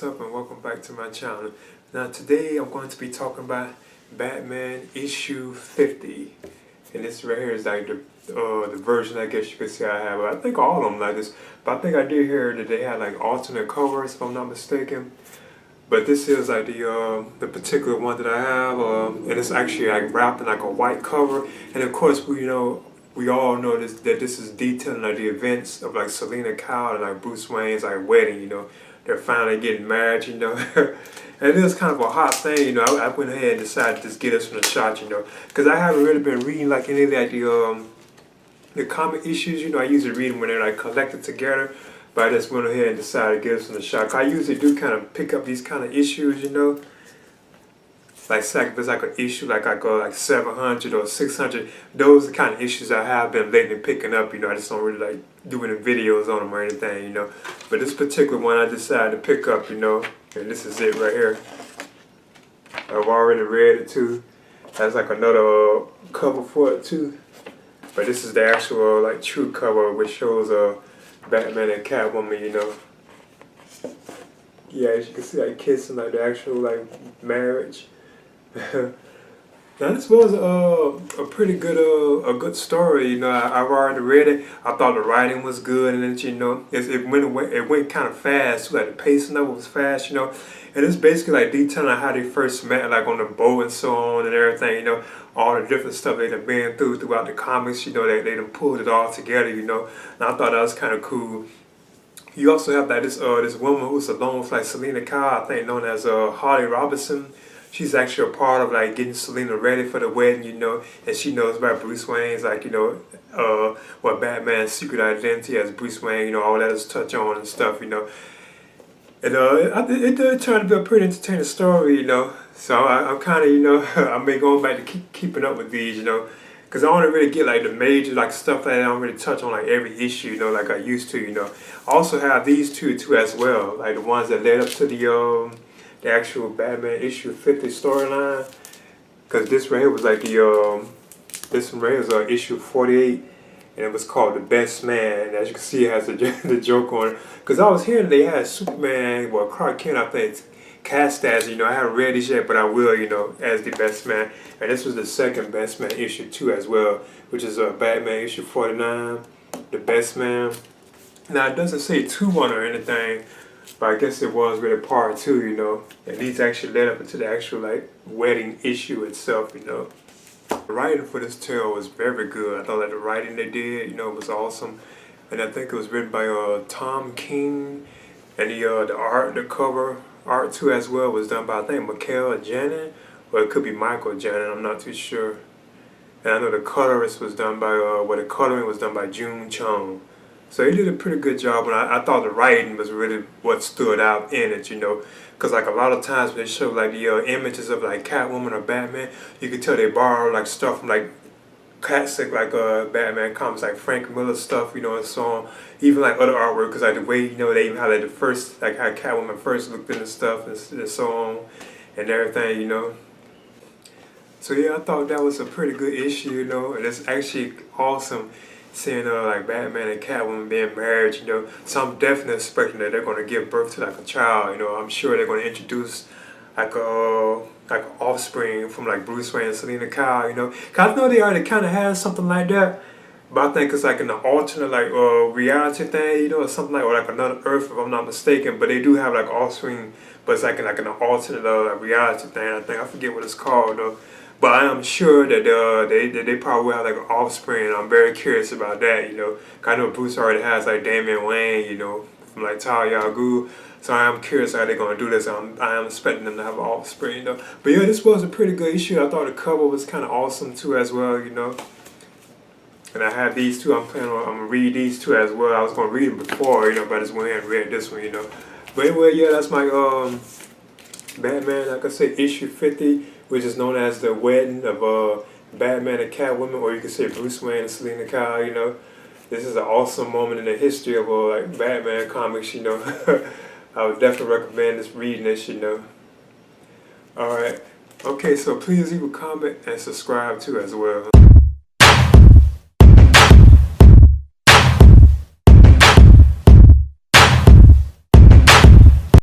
up and welcome back to my channel. Now today I'm going to be talking about Batman issue 50. And this right here is like the version, I guess you could say I have. I think all of them like this. But I think I did hear that they had like alternate covers if I'm not mistaken. But this is like the particular one that I have. And it's actually like wrapped in like a white cover. And of course we all know that this is detailing like the events of like Selina Kyle and like Bruce Wayne's like wedding, They're finally getting married, And it is kind of a hot thing, I went ahead and decided to just get us from the shot, Because I haven't really been reading like any of like the comic issues, I usually read them when they're like collected together. But I just went ahead and decided to get us from the shot. I usually do kind of pick up these kind of issues, Like say if it's like an issue like 700 or 600, those are the kind of issues I have been lately picking up, I just don't really like doing the videos on them or anything, But this particular one I decided to pick up, and this is it right here. I've already read it too. Has like another cover for it too. But this is the actual like true cover which shows Batman and Catwoman, Yeah, as you can see like kissing, like the actual like marriage. Now this was a pretty good a good story, I've already read it. I thought the writing was good, and then it went kind of fast too, like the pacing of it was fast, And it's basically like detailing how they first met, like on the boat and so on and everything, all the different stuff they done been throughout the comics, they done pulled it all together, And I thought that was kind of cool. You also have like this woman who's alone with like Selina Kyle, I think known as Harley Robinson. She's actually a part of like getting Selina ready for the wedding, and she knows about Bruce Wayne's like, what Batman's secret identity as Bruce Wayne, all that is touch on and stuff, And it did turn to be a pretty entertaining story, So I'm kind of, I've been going back to keeping up with these, Because I don't really get like the major like stuff that I don't really touch on like every issue, like I used to, I also have these two as well, like the ones that led up to the actual Batman issue 50 storyline. Because this right here was like this one right here is issue 48, and it was called The Best Man. And as you can see, it has the joke on it. Because I was hearing they had Superman, well, Clark Kent, I think, cast as, I haven't read this yet, but I will, as the Best Man. And this was the second Best Man issue 2 as well, which is Batman issue 49, The Best Man. Now, it doesn't say 2-1 or anything, but I guess it was really part 2, And these actually led up into the actual, like, wedding issue itself, The writing for this tale was very good. I thought that the writing they did, was awesome. And I think it was written by Tom King. And the cover art too as well was done by, I think, Michael Janin. Or it could be Michael Janin, I'm not too sure. And I know the colorist was done by, the coloring was done by June Chung. So he did a pretty good job, and I thought the writing was really what stood out in it, Because like a lot of times when they show like the images of like Catwoman or Batman, you could tell they borrow like stuff from like classic like Batman comics, like Frank Miller stuff, and so on. Even like other artwork, because like the way, they even had like the first, like how Catwoman first looked into stuff and so on and everything, So yeah, I thought that was a pretty good issue, And it's actually awesome seeing like Batman and Catwoman being married, So I'm definitely expecting that they're going to give birth to like a child, I'm sure they're going to introduce like offspring from like Bruce Wayne and Selina Kyle, Cause I know they already kind of had something like that, but I think it's like an alternate like reality thing, or something like, or like another Earth if I'm not mistaken. But they do have like offspring, but it's like an alternate reality thing. I think I forget what it's called though. But I am sure that they probably will have like an offspring, and I'm very curious about that, Cause I know Bruce already has like Damian Wayne, from like Talia al Ghul. So I am curious how they're going to do this. I am expecting them to have an offspring, But yeah, this was a pretty good issue. I thought the cover was kind of awesome too as well, And I have these two. I'm going to read these two as well. I was going to read them before, but I just went ahead and read this one, But anyway, yeah, that's my Batman, like I said, issue 50, which is known as the wedding of Batman and Catwoman, or you can say Bruce Wayne and Selina Kyle, This is an awesome moment in the history of like Batman comics, I would definitely recommend reading this, Alright. Okay, so please leave a comment and subscribe too as well.